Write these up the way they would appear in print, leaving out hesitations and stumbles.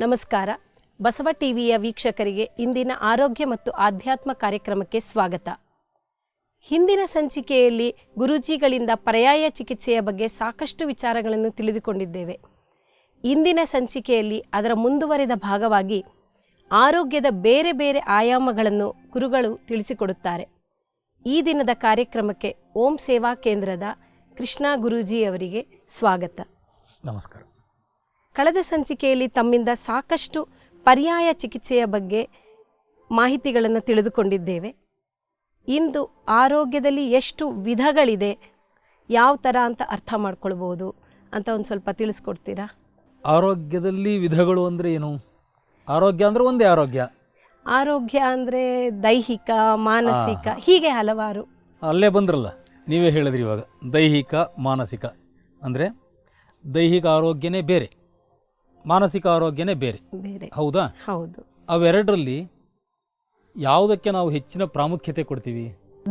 ನಮಸ್ಕಾರ. ಬಸವ ಟಿವಿಯ ವೀಕ್ಷಕರಿಗೆ ಇಂದಿನ ಆರೋಗ್ಯ ಮತ್ತು ಆಧ್ಯಾತ್ಮ ಕಾರ್ಯಕ್ರಮಕ್ಕೆ ಸ್ವಾಗತ. ಹಿಂದಿನ ಸಂಚಿಕೆಯಲ್ಲಿ ಗುರೂಜಿಗಳಿಂದ ಪರ್ಯಾಯ ಚಿಕಿತ್ಸೆಯ ಬಗ್ಗೆ ಸಾಕಷ್ಟು ವಿಚಾರಗಳನ್ನು ತಿಳಿದುಕೊಂಡಿದ್ದೇವೆ. ಇಂದಿನ ಸಂಚಿಕೆಯಲ್ಲಿ ಅದರ ಮುಂದುವರೆದ ಭಾಗವಾಗಿ ಆರೋಗ್ಯದ ಬೇರೆ ಬೇರೆ ಆಯಾಮಗಳನ್ನು ಗುರುಗಳು ತಿಳಿಸಿಕೊಡುತ್ತಾರೆ. ಈ ದಿನದ ಕಾರ್ಯಕ್ರಮಕ್ಕೆ ಓಂ ಸೇವಾ ಕೇಂದ್ರದ ಕೃಷ್ಣ ಗುರೂಜಿಯವರಿಗೆ ಸ್ವಾಗತ. ನಮಸ್ಕಾರ. ಕಳೆದ ಸಂಚಿಕೆಯಲ್ಲಿ ತಮ್ಮಿಂದ ಸಾಕಷ್ಟು ಪರ್ಯಾಯ ಚಿಕಿತ್ಸೆಯ ಬಗ್ಗೆ ಮಾಹಿತಿಗಳನ್ನು ತಿಳಿದುಕೊಂಡಿದ್ದೇವೆ. ಇಂದು ಆರೋಗ್ಯದಲ್ಲಿ ಎಷ್ಟು ವಿಧಗಳಿದೆ, ಯಾವ ಥರ ಅಂತ ಅರ್ಥ ಮಾಡ್ಕೊಳ್ಬೋದು ಅಂತ ಒಂದು ಸ್ವಲ್ಪ ತಿಳಿಸ್ಕೊಡ್ತೀರಾ? ಆರೋಗ್ಯದಲ್ಲಿ ವಿಧಗಳು ಅಂದರೆ ಏನು? ಆರೋಗ್ಯ ಅಂದರೆ ಒಂದೇ ಆರೋಗ್ಯ. ಆರೋಗ್ಯ ಅಂದರೆ ದೈಹಿಕ, ಮಾನಸಿಕ, ಹೀಗೆ ಹಲವಾರು. ಅಲ್ಲೇ ಬಂದ್ರಲ್ಲ, ನೀವೇ ಹೇಳಿದ್ರಿ ಇವಾಗ. ದೈಹಿಕ, ಮಾನಸಿಕ ಅಂದರೆ ದೈಹಿಕ ಆರೋಗ್ಯನೇ ಬೇರೆ, ಮಾನಸಿಕ ಆರೋಗ್ಯನೇ ಬೇರೆ. ಹೌದಾ? ಹೌದು. ಅವೆರಡರಲ್ಲಿ ಯಾವುದಕ್ಕೆ ನಾವು ಹೆಚ್ಚಿನ ಪ್ರಾಮುಖ್ಯತೆ ಕೊಡ್ತೀವಿ?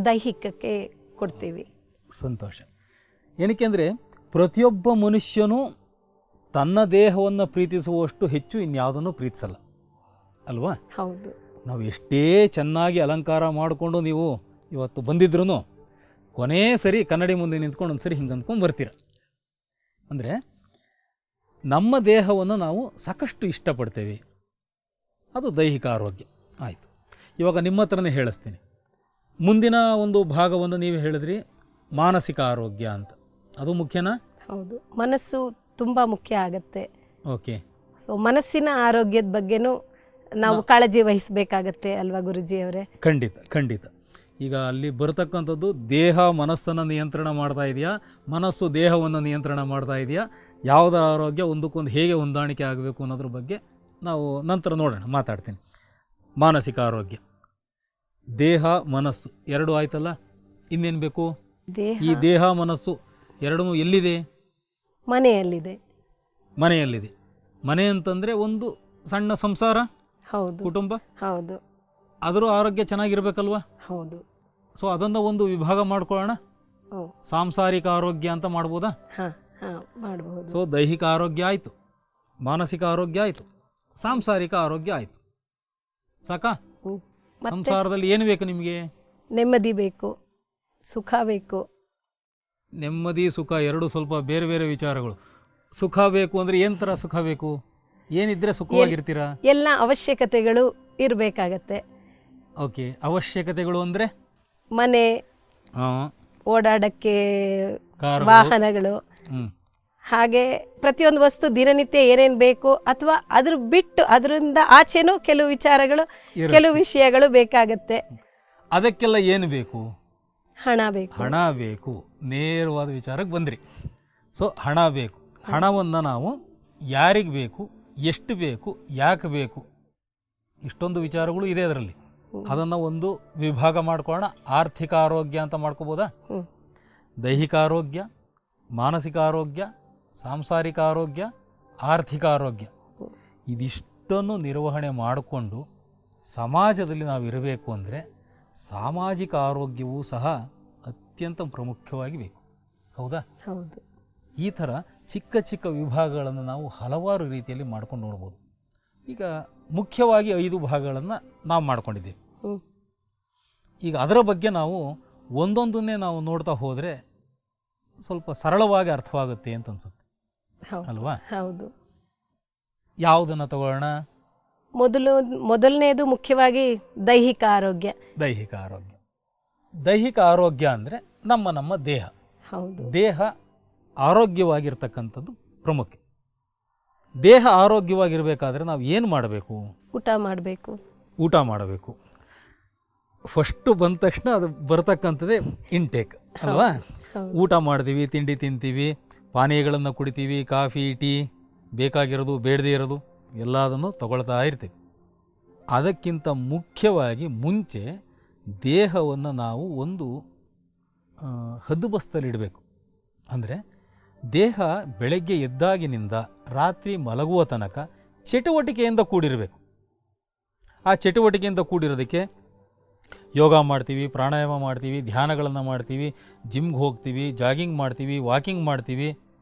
ದೈಹಿಕಕ್ಕೆ ಕೊಡ್ತೀವಿ. ಸಂತೋಷ. ಏನಕ್ಕೆ ಅಂದರೆ ಪ್ರತಿಯೊಬ್ಬ ಮನುಷ್ಯನೂ ತನ್ನ ದೇಹವನ್ನು ಪ್ರೀತಿಸುವಷ್ಟು ಹೆಚ್ಚು ಇನ್ಯಾವುದನ್ನು ಪ್ರೀತಿಸಲ್ಲ ಅಲ್ವಾ? ಹೌದು. ನಾವು ಎಷ್ಟೇ ಚೆನ್ನಾಗಿ ಅಲಂಕಾರ ಮಾಡಿಕೊಂಡು ನೀವು ಇವತ್ತು ಬಂದಿದ್ರೂ ಕೊನೇ ಸರಿ ಕನ್ನಡಿ ಮುಂದೆ ನಿಂತ್ಕೊಂಡು ಒಂದು ಸರಿ ಹಿಂಗೆ ಅಂದ್ಕೊಂಡು ಬರ್ತೀರ. ಅಂದರೆ ನಮ್ಮ ದೇಹವನ್ನು ನಾವು ಸಾಕಷ್ಟು ಇಷ್ಟಪಡ್ತೇವೆ, ಅದು ದೈಹಿಕ ಆರೋಗ್ಯ. ಆಯಿತು, ಇವಾಗ ನಿಮ್ಮ ಹತ್ರನೇ ಹೇಳಿಸ್ತೀನಿ. ಮುಂದಿನ ಒಂದು ಭಾಗವನ್ನು ನೀವು ಹೇಳಿದ್ರಿ ಮಾನಸಿಕ ಆರೋಗ್ಯ ಅಂತ. ಅದು ಮುಖ್ಯನಾ? ಹೌದು, ಮನಸ್ಸು ತುಂಬ ಮುಖ್ಯ ಆಗತ್ತೆ. ಓಕೆ. ಸೊ ಮನಸ್ಸಿನ ಆರೋಗ್ಯದ ಬಗ್ಗೆನೂ ನಾವು ಕಾಳಜಿ ವಹಿಸಬೇಕಾಗತ್ತೆ ಅಲ್ವಾ ಗುರುಜಿ ಅವರೇ? ಖಂಡಿತ ಖಂಡಿತ. ಈಗ ಅಲ್ಲಿ ಬರತಕ್ಕಂಥದ್ದು ದೇಹ ಮನಸ್ಸನ್ನು ನಿಯಂತ್ರಣ ಮಾಡ್ತಾ ಇದೆಯಾ, ಮನಸ್ಸು ದೇಹವನ್ನು ನಿಯಂತ್ರಣ ಮಾಡ್ತಾ ಇದೆಯಾ, ಯಾವುದರ ಆರೋಗ್ಯ ಒಂದಕ್ಕೊಂದು ಹೇಗೆ ಹೊಂದಾಣಿಕೆ ಆಗಬೇಕು ಅನ್ನೋದ್ರ ಬಗ್ಗೆ ನಾವು ನಂತರ ನೋಡೋಣ, ಮಾತಾಡ್ತೀನಿ. ಮಾನಸಿಕ ಆರೋಗ್ಯ, ದೇಹ ಮನಸ್ಸು ಎರಡು ಆಯ್ತಲ್ಲ, ಇನ್ನೇನು ಬೇಕು? ಈ ದೇಹ ಮನಸ್ಸು ಎರಡೂ ಎಲ್ಲಿದೆ? ಮನೆಯಲ್ಲಿದೆ. ಮನೆಯಲ್ಲಿದೆ. ಮನೆ ಅಂತಂದರೆ ಒಂದು ಸಣ್ಣ ಸಂಸಾರ, ಹೌದು, ಕುಟುಂಬ. ಹೌದು. ಅದರ ಆರೋಗ್ಯ ಚೆನ್ನಾಗಿರ್ಬೇಕಲ್ವ? ಹೌದು. ಸೊ ಅದನ್ನು ಒಂದು ವಿಭಾಗ ಮಾಡ್ಕೊಳ್ಳೋಣ. ಸಾಂಸಾರಿಕ ಆರೋಗ್ಯ ಅಂತ ಮಾಡ್ಬೋದಾ? ಮಾಡಬಹುದು. ಸೊ ದೈಹಿಕ ಆರೋಗ್ಯ ಆಯಿತು, ಮಾನಸಿಕ ಆರೋಗ್ಯ ಆಯಿತು, ಸಾಂಸಾರಿಕ ಆರೋಗ್ಯ ಆಯಿತು. ಸಾಕಾ? ಸಂಸಾರದಲ್ಲಿ ಏನು ಬೇಕು ನಿಮಗೆ? ನೆಮ್ಮದಿ ಬೇಕು, ಸುಖ ಬೇಕು. ನೆಮ್ಮದಿ ಸುಖ ಎರಡು ಸ್ವಲ್ಪ ಬೇರೆ ಬೇರೆ ವಿಚಾರಗಳು. ಸುಖ ಬೇಕು ಅಂದರೆ ಏನು ಥರ ಸುಖ ಬೇಕು? ಏನಿದ್ರೆ ಸುಖವಾಗಿರ್ತೀರಾ? ಎಲ್ಲ ಅವಶ್ಯಕತೆಗಳು ಇರಬೇಕಾಗತ್ತೆ. ಓಕೆ. ಅವಶ್ಯಕತೆಗಳು ಅಂದರೆ ಮನೆ, ಓಡಾಡಕ್ಕೆ ವಾಹನಗಳು, ಹಾಗೆ ಪ್ರತಿಯೊಂದು ವಸ್ತು ದಿನನಿತ್ಯ ಏನೇನು ಬೇಕು, ಅಥವಾ ಅದ್ರ ಬಿಟ್ಟು ಅದರಿಂದ ಆಚೆನೂ ಕೆಲವು ವಿಚಾರಗಳು, ಕೆಲವು ವಿಷಯಗಳು ಬೇಕಾಗತ್ತೆ. ಅದಕ್ಕೆಲ್ಲ ಏನು ಬೇಕು? ಹಣ ಬೇಕು. ಹಣ ಬೇಕು. ನೇರವಾದ ವಿಚಾರಕ್ಕೆ ಬಂದ್ರಿ. ಸೊ ಹಣ ಬೇಕು. ಹಣವನ್ನು ನಾವು ಯಾರಿಗೆ ಬೇಕು, ಎಷ್ಟು ಬೇಕು, ಯಾಕೆ ಬೇಕು, ಇಷ್ಟೊಂದು ವಿಚಾರಗಳು ಇದೆ ಅದರಲ್ಲಿ. ಅದನ್ನು ಒಂದು ವಿಭಾಗ ಮಾಡ್ಕೊಳ್ಳೋಣ. ಆರ್ಥಿಕ ಆರೋಗ್ಯ ಅಂತ ಮಾಡ್ಕೋಬೋದಾ? ದೈಹಿಕ ಆರೋಗ್ಯ, ಮಾನಸಿಕ ಆರೋಗ್ಯ, ಸಾಂಸಾರಿಕ ಆರೋಗ್ಯ, ಆರ್ಥಿಕ ಆರೋಗ್ಯ, ಇದಿಷ್ಟನ್ನು ನಿರ್ವಹಣೆ ಮಾಡಿಕೊಂಡು ಸಮಾಜದಲ್ಲಿ ನಾವು ಇರಬೇಕು ಅಂದರೆ ಸಾಮಾಜಿಕ ಆರೋಗ್ಯವೂ ಸಹ ಅತ್ಯಂತ ಪ್ರಮುಖವಾಗಿ ಬೇಕು. ಹೌದಾ? ಹೌದು. ಈ ಥರ ಚಿಕ್ಕ ಚಿಕ್ಕ ವಿಭಾಗಗಳನ್ನು ನಾವು ಹಲವಾರು ರೀತಿಯಲ್ಲಿ ಮಾಡ್ಕೊಂಡು ನೋಡ್ಬೋದು. ಈಗ ಮುಖ್ಯವಾಗಿ 5 ಭಾಗಗಳನ್ನು ನಾವು ಮಾಡ್ಕೊಂಡಿದ್ದೇವೆ. ಈಗ ಅದರ ಬಗ್ಗೆ ನಾವು ಒಂದೊಂದನ್ನೇ ನಾವು ನೋಡ್ತಾ ಹೋದರೆ ಸ್ವಲ್ಪ ಸರಳವಾಗಿ ಅರ್ಥವಾಗುತ್ತೆ ಅಂತ ಅನ್ಸುತ್ತೆ ಅಲ್ವಾ? ಹೌದು. ಯಾವುದನ್ನು ತಗೊಳ್ಳೋಣ? ಮೊದಲನೇದು ಮುಖ್ಯವಾಗಿ ದೈಹಿಕ ಆರೋಗ್ಯ. ದೈಹಿಕ ಆರೋಗ್ಯ. ದೈಹಿಕ ಆರೋಗ್ಯ ಅಂದರೆ ನಮ್ಮ ದೇಹ. ಹೌದು. ದೇಹ ಆರೋಗ್ಯವಾಗಿರ್ತಕ್ಕಂಥದ್ದು ಪ್ರಮುಖ. ದೇಹ ಆರೋಗ್ಯವಾಗಿರಬೇಕಾದ್ರೆ ನಾವು ಏನು ಮಾಡಬೇಕು? ಊಟ ಮಾಡಬೇಕು. ಊಟ ಮಾಡಬೇಕು. ಫಸ್ಟು ಬಂದ ತಕ್ಷಣ ಅದು ಬರ್ತಕ್ಕಂಥದ್ದೇ ಇಂಟೇಕ್ ಅಲ್ವಾ? ಊಟ ಮಾಡ್ತೀವಿ, ತಿಂಡಿ ತಿಂತೀವಿ, ಪಾನೀಯಗಳನ್ನು ಕುಡಿತೀವಿ, ಕಾಫಿ, ಟೀ, ಬೇಕಾಗಿರೋದು ಬೇಡದೇ ಇರೋದು ಎಲ್ಲದನ್ನು ತಗೊಳ್ತಾ ಇರ್ತೀವಿ. ಅದಕ್ಕಿಂತ ಮುಖ್ಯವಾಗಿ ಮುಂಚೆ ದೇಹವನ್ನು ನಾವು ಒಂದು ಹದ್ದುಬಸ್ತಲ್ಲಿಡಬೇಕು. ಅಂದರೆ ದೇಹ ಬೆಳಗ್ಗೆ ಎದ್ದಾಗಿನಿಂದ ರಾತ್ರಿ ಮಲಗುವ ತನಕ ಚಟುವಟಿಕೆಯಿಂದ ಕೂಡಿರಬೇಕು. ಆ ಚಟುವಟಿಕೆಯಿಂದ ಕೂಡಿರೋದಕ್ಕೆ ಯೋಗ ಮಾಡ್ತೀವಿ, ಪ್ರಾಣಾಯಾಮ ಮಾಡ್ತೀವಿ, ಧ್ಯಾನಗಳನ್ನು ಮಾಡ್ತೀವಿ, ಜಿಮ್ಗೆ ಹೋಗ್ತೀವಿ, ಜಾಗಿಂಗ್ ಮಾಡ್ತೀವಿ, ವಾಕಿಂಗ್ ಮಾಡ್ತೀವಿ,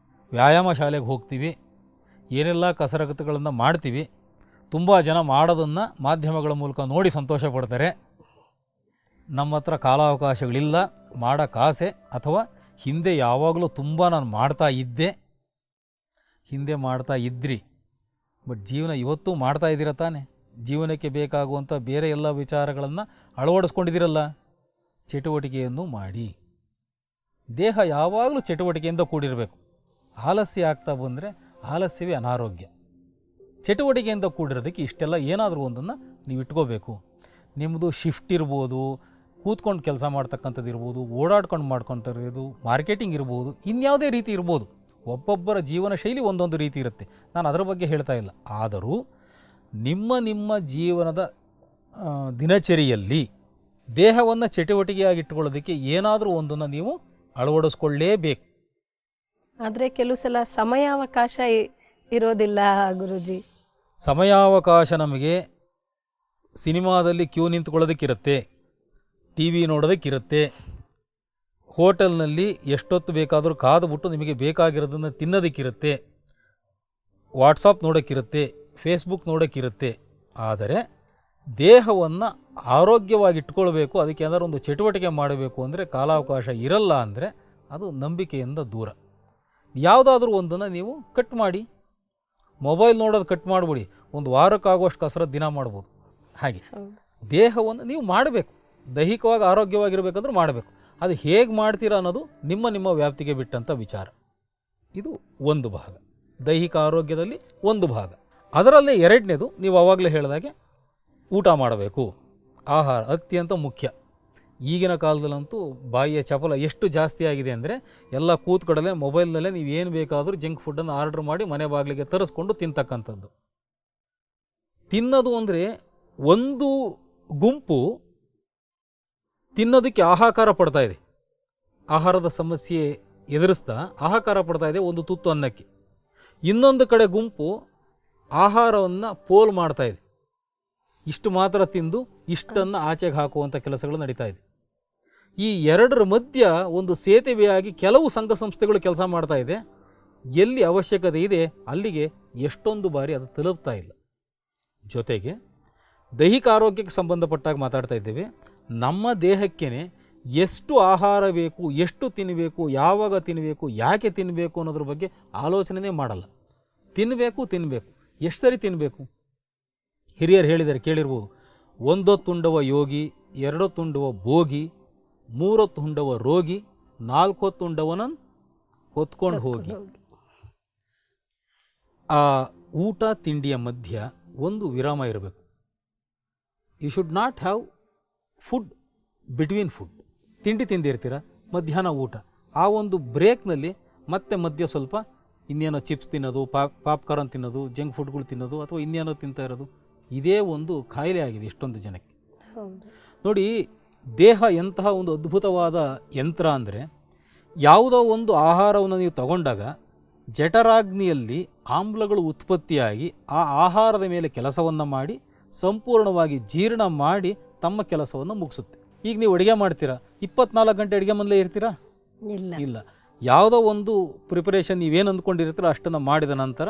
ವ್ಯಾಯಾಮ ಶಾಲೆಗೆ ಹೋಗ್ತೀವಿ, ಏನೆಲ್ಲ ಕಸರತ್ತುಗಳನ್ನು ಮಾಡ್ತೀವಿ. ತುಂಬ ಜನ ಮಾಡೋದನ್ನು ಮಾಧ್ಯಮಗಳ ಮೂಲಕ ನೋಡಿ ಸಂತೋಷ ಪಡ್ತಾರೆ. ನಮ್ಮ ಹತ್ರ ಕಾಲಾವಕಾಶಗಳಿಲ್ಲ, ಮಾಡೋಕ್ಕಾಸೆ, ಅಥವಾ ಹಿಂದೆ ಯಾವಾಗಲೂ ತುಂಬ ನಾನು ಮಾಡ್ತಾ ಇದ್ದೆ, ಹಿಂದೆ ಮಾಡ್ತಾ ಇದ್ರಿ, ಬಟ್ ಜೀವನ ಇವತ್ತು ಮಾಡ್ತಾ ಇದ್ದೀರ ತಾನೆ. ಜೀವನಕ್ಕೆ ಬೇಕಾಗುವಂಥ ಬೇರೆ ಎಲ್ಲ ವಿಚಾರಗಳನ್ನು ಅಳವಡಿಸ್ಕೊಂಡಿದ್ದೀರಲ್ಲ. ಚಟುವಟಿಕೆಯನ್ನು ಮಾಡಿ. ದೇಹ ಯಾವಾಗಲೂ ಚಟುವಟಿಕೆಯಿಂದ ಕೂಡಿರಬೇಕು. ಆಲಸ್ಯ ಆಗ್ತಾ ಬಂದರೆ ಆಲಸ್ಯವೇ ಅನಾರೋಗ್ಯ. ಚಟುವಟಿಕೆಯಿಂದ ಕೂಡಿರೋದಕ್ಕೆ ಇಷ್ಟೆಲ್ಲ ಏನಾದರೂ ಒಂದನ್ನು ನೀವು ಇಟ್ಕೋಬೇಕು. ನಿಮ್ಮದು ಶಿಫ್ಟ್ ಇರ್ಬೋದು, ಕೂತ್ಕೊಂಡು ಕೆಲಸ ಮಾಡ್ತಕ್ಕಂಥದ್ದು ಇರ್ಬೋದು, ಓಡಾಡ್ಕೊಂಡು ಮಾಡ್ಕೊತಿರೋದು, ಮಾರ್ಕೆಟಿಂಗ್ ಇರ್ಬೋದು, ಇನ್ಯಾವುದೇ ರೀತಿ ಇರ್ಬೋದು. ಒಬ್ಬೊಬ್ಬರ ಜೀವನ ಶೈಲಿ ಒಂದೊಂದು ರೀತಿ ಇರುತ್ತೆ. ನಾನು ಅದರ ಬಗ್ಗೆ ಹೇಳ್ತಾ ಇಲ್ಲ. ಆದರೂ ನಿಮ್ಮ ಜೀವನದ ದಿನಚರಿಯಲ್ಲಿ ದೇಹವನ್ನು ಚಟುವಟಿಕೆಯಾಗಿಟ್ಟುಕೊಳ್ಳೋದಕ್ಕೆ ಏನಾದರೂ ಒಂದನ್ನು ನೀವು ಅಳವಡಿಸ್ಕೊಳ್ಳೇಬೇಕು. ಆದರೆ ಕೆಲವು ಸಲ ಸಮಯಾವಕಾಶ ಇರೋದಿಲ್ಲ ಗುರುಜಿ. ಸಮಯಾವಕಾಶ ನಮಗೆ ಸಿನಿಮಾದಲ್ಲಿ ಕ್ಯೂ ನಿಂತ್ಕೊಳ್ಳೋದಕ್ಕಿರುತ್ತೆ, ಟಿ ವಿ ನೋಡೋದಕ್ಕಿರುತ್ತೆ, ಹೋಟೆಲ್ನಲ್ಲಿ ಎಷ್ಟೊತ್ತು ಬೇಕಾದರೂ ಕಾದುಬಿಟ್ಟು ನಿಮಗೆ ಬೇಕಾಗಿರೋದನ್ನು ತಿನ್ನೋದಕ್ಕಿರುತ್ತೆ, ವಾಟ್ಸಪ್ ನೋಡೋಕ್ಕಿರುತ್ತೆ, ಫೇಸ್ಬುಕ್ ನೋಡೋಕ್ಕಿರುತ್ತೆ. ಆದರೆ ದೇಹವನ್ನು ಆರೋಗ್ಯವಾಗಿ ಇಟ್ಕೊಳ್ಬೇಕು, ಅದಕ್ಕೆ ಏನಾದರೂ ಒಂದು ಚಟುವಟಿಕೆ ಮಾಡಬೇಕು ಅಂದರೆ ಕಾಲಾವಕಾಶ ಇರಲ್ಲ ಅಂದರೆ ಅದು ನಂಬಿಕೆಯಿಂದ ದೂರ. ಯಾವುದಾದ್ರೂ ಒಂದನ್ನು ನೀವು ಕಟ್ ಮಾಡಿ. ಮೊಬೈಲ್ ನೋಡೋದು ಕಟ್ ಮಾಡಿಬಿಡಿ, ಒಂದು ವಾರಕ್ಕಾಗುವಷ್ಟು ಕಸರತ್ತು ದಿನ ಮಾಡ್ಬೋದು. ಹಾಗೆ ದೇಹವನ್ನು ನೀವು ಮಾಡಬೇಕು. ದೈಹಿಕವಾಗಿ ಆರೋಗ್ಯವಾಗಿರಬೇಕಂದ್ರೆ ಮಾಡಬೇಕು. ಅದು ಹೇಗೆ ಮಾಡ್ತೀರಾ ಅನ್ನೋದು ನಿಮ್ಮ ವ್ಯಾಪ್ತಿಗೆ ಬಿಟ್ಟಂಥ ವಿಚಾರ. ಇದು ಒಂದು ಭಾಗ, ದೈಹಿಕ ಆರೋಗ್ಯದಲ್ಲಿ ಒಂದು ಭಾಗ. ಅದರಲ್ಲೇ ಎರಡನೇದು, ನೀವು ಆವಾಗಲೇ ಹೇಳಿದಾಗೆ ಊಟ ಮಾಡಬೇಕು. ಆಹಾರ ಅತ್ಯಂತ ಮುಖ್ಯ. ಈಗಿನ ಕಾಲದಲ್ಲಂತೂ ಬಾಯಿಯ ಚಪಲ ಎಷ್ಟು ಜಾಸ್ತಿ ಆಗಿದೆ ಅಂದರೆ, ಎಲ್ಲ ಕೂತ್ಕಡಲೆ ಮೊಬೈಲ್ನಲ್ಲೇ ನೀವು ಏನು ಬೇಕಾದರೂ ಜಂಕ್ ಫುಡ್ಡನ್ನು ಆರ್ಡ್ರ್ ಮಾಡಿ ಮನೆ ಬಾಗಿಲಿಗೆ ತರಿಸ್ಕೊಂಡು ತಿಂತಕ್ಕಂಥದ್ದು. ತಿನ್ನೋದು ಅಂದರೆ ಒಂದು ಗುಂಪು ತಿನ್ನೋದಕ್ಕೆ ಹಾಹಾಕಾರ ಪಡ್ತಾ ಇದೆ, ಆಹಾರದ ಸಮಸ್ಯೆ ಎದುರಿಸ್ತಾ ಹಾಹಾಕಾರ ಪಡ್ತಾ ಇದೆ ಒಂದು ತುತ್ತು ಅನ್ನಕ್ಕೆ. ಇನ್ನೊಂದು ಕಡೆ ಗುಂಪು ಆಹಾರವನ್ನು ಪೋಲ್ ಮಾಡ್ತಾ ಇದೆ, ಇಷ್ಟು ಮಾತ್ರ ತಿಂದು ಇಷ್ಟನ್ನು ಆಚೆಗೆ ಹಾಕುವಂಥ ಕೆಲಸಗಳು ನಡೀತಾ ಇದೆ. ಈ ಎರಡರ ಮಧ್ಯ ಒಂದು ಸೇತುವೆಯಾಗಿ ಕೆಲವು ಸಂಘ ಸಂಸ್ಥೆಗಳು ಕೆಲಸ ಮಾಡ್ತಾ ಇದೆ. ಎಲ್ಲಿ ಅವಶ್ಯಕತೆ ಇದೆ ಅಲ್ಲಿಗೆ ಎಷ್ಟೊಂದು ಬಾರಿ ಅದು ತಲುಪ್ತಾ ಇಲ್ಲ. ಜೊತೆಗೆ ದೈಹಿಕ ಆರೋಗ್ಯಕ್ಕೆ ಸಂಬಂಧಪಟ್ಟಾಗ ಮಾತಾಡ್ತಾ ಇದ್ದೇವೆ. ನಮ್ಮ ದೇಹಕ್ಕೇ ಎಷ್ಟು ಆಹಾರ ಬೇಕು, ಎಷ್ಟು ತಿನ್ನಬೇಕು, ಯಾವಾಗ ತಿನ್ನಬೇಕು, ಯಾಕೆ ತಿನ್ನಬೇಕು ಅನ್ನೋದ್ರ ಬಗ್ಗೆ ಆಲೋಚನೆ ಮಾಡಲ್ಲ. ತಿನ್ನಬೇಕು, ಎಷ್ಟು ಸರಿ ತಿನ್ನಬೇಕು. ಹಿರಿಯರು ಹೇಳಿದ್ದಾರೆ, ಕೇಳಿರ್ಬೋದು, ಒಂದೊತ್ತುಂಡವ ಯೋಗಿ, ಎರಡೊತ್ತುಂಡವ ಭೋಗಿ, ಮೂರೊತ್ತುಂಡವ ರೋಗಿ, ನಾಲ್ಕೊತ್ತುಂಡವನನ್ನು ಹೊತ್ಕೊಂಡು ಹೋಗಿ. ಆ ಊಟ ತಿಂಡಿಯ ಮಧ್ಯ ಒಂದು ವಿರಾಮ ಇರಬೇಕು. You should not have food between food. ತಿಂಡಿ ತಿಂದಿರ್ತೀರ, ಮಧ್ಯಾಹ್ನ ಊಟ, ಆ ಒಂದು ಬ್ರೇಕ್ನಲ್ಲಿ ಮತ್ತೆ ಮಧ್ಯ ಸ್ವಲ್ಪ ಇನ್ನೇನೋ ಚಿಪ್ಸ್ ತಿನ್ನೋದು, ಪಾಪ್ಕಾರ್ನ್ ತಿನ್ನೋದು, ಜಂಕ್ ಫುಡ್ಗಳು ತಿನ್ನೋದು, ಅಥವಾ ಇನ್ನೇನೋ ತಿಂತಾ ಇರೋದು, ಇದೇ ಒಂದು ಕಾಯಿಲೆ ಆಗಿದೆ ಎಷ್ಟೊಂದು ಜನಕ್ಕೆ. ನೋಡಿ, ದೇಹ ಎಂತಹ ಒಂದು ಅದ್ಭುತವಾದ ಯಂತ್ರ ಅಂದರೆ, ಯಾವುದೋ ಒಂದು ಆಹಾರವನ್ನು ನೀವು ತಗೊಂಡಾಗ ಜಠರಾಗ್ನಿಯಲ್ಲಿ ಆಮ್ಲಗಳು ಉತ್ಪತ್ತಿಯಾಗಿ ಆ ಆಹಾರದ ಮೇಲೆ ಕೆಲಸವನ್ನು ಮಾಡಿ ಸಂಪೂರ್ಣವಾಗಿ ಜೀರ್ಣ ಮಾಡಿ ತಮ್ಮ ಕೆಲಸವನ್ನು ಮುಗಿಸುತ್ತೆ. ಈಗ ನೀವು ಅಡುಗೆ ಮಾಡ್ತೀರಾ, 24 ಗಂಟೆ ಅಡುಗೆ ಮನೇಲೇ ಇರ್ತೀರಾ? ಇಲ್ಲ. ಯಾವುದೋ ಒಂದು ಪ್ರಿಪರೇಷನ್ ನೀವೇನು ಅಂದ್ಕೊಂಡಿರ್ತೀರೋ ಅಷ್ಟನ್ನು ಮಾಡಿದ ನಂತರ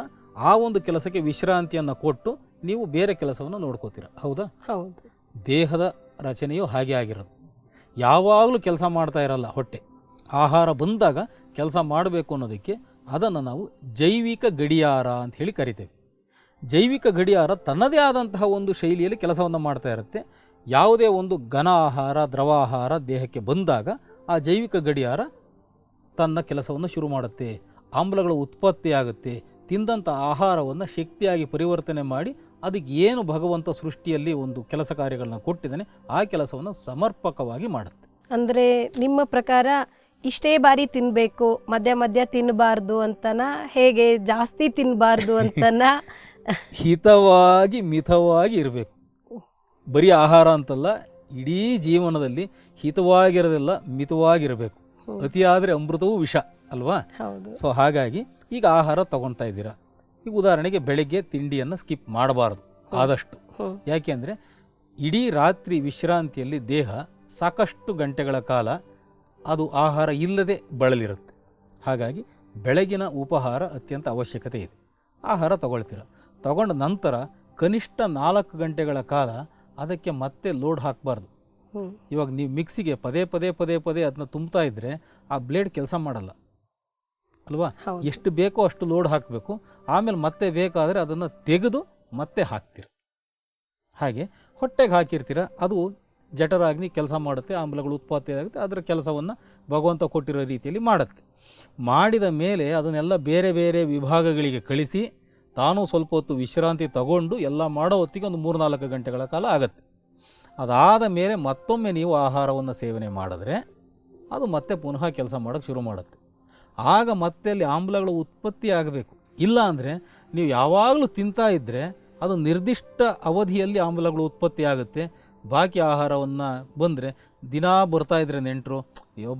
ಆ ಒಂದು ಕೆಲಸಕ್ಕೆ ವಿಶ್ರಾಂತಿಯನ್ನು ಕೊಟ್ಟು ನೀವು ಬೇರೆ ಕೆಲಸವನ್ನು ನೋಡ್ಕೋತೀರ. ಹೌದಾ? ಹೌದು. ದೇಹದ ರಚನೆಯು ಹಾಗೆ ಆಗಿರೋದು. ಯಾವಾಗಲೂ ಕೆಲಸ ಮಾಡ್ತಾ ಇರಲ್ಲ ಹೊಟ್ಟೆ. ಆಹಾರ ಬಂದಾಗ ಕೆಲಸ ಮಾಡಬೇಕು ಅನ್ನೋದಕ್ಕೆ ಅದನ್ನು ನಾವು ಜೈವಿಕ ಗಡಿಯಾರ ಅಂತ ಹೇಳಿ ಕರಿತೇವೆ. ಜೈವಿಕ ಗಡಿಯಾರ ತನ್ನದೇ ಆದಂತಹ ಒಂದು ಶೈಲಿಯಲ್ಲಿ ಕೆಲಸವನ್ನು ಮಾಡ್ತಾ ಇರುತ್ತೆ. ಯಾವುದೇ ಒಂದು ಘನ ಆಹಾರ, ದ್ರವ ಆಹಾರ ದೇಹಕ್ಕೆ ಬಂದಾಗ ಆ ಜೈವಿಕ ಗಡಿಯಾರ ತನ್ನ ಕೆಲಸವನ್ನು ಶುರು ಮಾಡುತ್ತೆ. ಆಮ್ಲಗಳ ಉತ್ಪತ್ತಿ ಆಗುತ್ತೆ. ತಿಂದಂಥ ಆಹಾರವನ್ನು ಶಕ್ತಿಯಾಗಿ ಪರಿವರ್ತನೆ ಮಾಡಿ ಅದಕ್ಕೆ ಏನು ಭಗವಂತ ಸೃಷ್ಟಿಯಲ್ಲಿ ಒಂದು ಕೆಲಸ ಕಾರ್ಯಗಳನ್ನ ಕೊಟ್ಟಿದ್ದಾನೆ ಆ ಕೆಲಸವನ್ನು ಸಮರ್ಪಕವಾಗಿ ಮಾಡುತ್ತೆ. ಅಂದರೆ ನಿಮ್ಮ ಪ್ರಕಾರ ಇಷ್ಟೇ ಬಾರಿ ತಿನ್ನಬೇಕು, ಮಧ್ಯ ತಿನ್ನಬಾರ್ದು ಅಂತನ, ಹೇಗೆ ಜಾಸ್ತಿ ತಿನ್ನಬಾರ್ದು ಅಂತನ? ಹಿತವಾಗಿ ಮಿತವಾಗಿ ಇರಬೇಕು. ಬರೀ ಆಹಾರ ಅಂತಲ್ಲ, ಇಡೀ ಜೀವನದಲ್ಲಿ ಹಿತವಾಗಿರೋದಿಲ್ಲ, ಮಿತವಾಗಿರಬೇಕು. ಅತಿಯಾದರೆ ಅಮೃತವೂ ವಿಷ ಅಲ್ವಾ? ಸೊ ಹಾಗಾಗಿ ಈಗ ಆಹಾರ ತಗೊಳ್ತಾ ಇದ್ದೀರಾ. ಈಗ ಉದಾಹರಣೆಗೆ ಬೆಳಗ್ಗೆ ತಿಂಡಿಯನ್ನು ಸ್ಕಿಪ್ ಮಾಡಬಾರ್ದು ಆದಷ್ಟು. ಯಾಕೆಂದರೆ ಇಡೀ ರಾತ್ರಿ ವಿಶ್ರಾಂತಿಯಲ್ಲಿ ದೇಹ ಸಾಕಷ್ಟು ಗಂಟೆಗಳ ಕಾಲ ಅದು ಆಹಾರ ಇಲ್ಲದೆ ಬಳಲಿರುತ್ತೆ. ಹಾಗಾಗಿ ಬೆಳಗಿನ ಉಪಹಾರ ಅತ್ಯಂತ ಅವಶ್ಯಕತೆ ಇದೆ. ಆಹಾರ ತಗೊಳ್ತೀರ, ತಗೊಂಡ ನಂತರ ಕನಿಷ್ಠ 4 ಗಂಟೆಗಳ ಕಾಲ ಅದಕ್ಕೆ ಮತ್ತೆ ಲೋಡ್ ಹಾಕಬಾರ್ದು. ಇವಾಗ ನೀವು ಮಿಕ್ಸಿಗೆ ಪದೇ ಪದೇ ಪದೇ ಪದೇ ಅದನ್ನ ತುಂಬ್ತಾ ಇದ್ದರೆ ಆ ಬ್ಲೇಡ್ ಕೆಲಸ ಮಾಡಲ್ಲ ಅಲ್ವಾ. ಎಷ್ಟು ಬೇಕೋ ಅಷ್ಟು ಲೋಡ್ ಹಾಕಬೇಕು, ಆಮೇಲೆ ಮತ್ತೆ ಬೇಕಾದರೆ ಅದನ್ನು ತೆಗೆದು ಮತ್ತೆ ಹಾಕ್ತೀರ. ಹಾಗೆ ಹೊಟ್ಟೆಗೆ ಹಾಕಿರ್ತೀರ, ಅದು ಜಠರಾಗ್ನಿ ಕೆಲಸ ಮಾಡುತ್ತೆ, ಆಮ್ಲಗಳು ಉತ್ಪತ್ತಿ ಆಗುತ್ತೆ, ಅದರ ಕೆಲಸವನ್ನು ಭಗವಂತ ಕೊಟ್ಟಿರೋ ರೀತಿಯಲ್ಲಿ ಮಾಡುತ್ತೆ. ಮಾಡಿದ ಮೇಲೆ ಅದನ್ನೆಲ್ಲ ಬೇರೆ ಬೇರೆ ವಿಭಾಗಗಳಿಗೆ ಕಳಿಸಿ ತಾನು ಸ್ವಲ್ಪ ಹೊತ್ತು ವಿಶ್ರಾಂತಿ ತಗೊಂಡು ಎಲ್ಲ ಮಾಡೋ ಹೊತ್ತಿಗೆ ಒಂದು 3-4 ಗಂಟೆಗಳ ಕಾಲ ಆಗುತ್ತೆ. ಅದಾದ ಮೇಲೆ ಮತ್ತೊಮ್ಮೆ ನೀವು ಆಹಾರವನ್ನು ಸೇವನೆ ಮಾಡಿದ್ರೆ ಅದು ಮತ್ತೆ ಪುನಃ ಕೆಲಸ ಮಾಡೋಕ್ಕೆ ಶುರು ಮಾಡುತ್ತೆ. ಆಗ ಮತ್ತೆ ಅಲ್ಲಿ ಆಮ್ಲಗಳು ಉತ್ಪತ್ತಿ ಆಗಬೇಕು. ಇಲ್ಲ ಅಂದರೆ ನೀವು ಯಾವಾಗಲೂ ತಿಂತಾ ಇದ್ದರೆ ಅದು ನಿರ್ದಿಷ್ಟ ಅವಧಿಯಲ್ಲಿ ಆಮ್ಲಗಳು ಉತ್ಪತ್ತಿ ಆಗುತ್ತೆ. ಬಾಕಿ ಆಹಾರವನ್ನು ಬಂದರೆ ದಿನ ಬರ್ತಾ ಇದ್ರೆ ನೆಂಟರು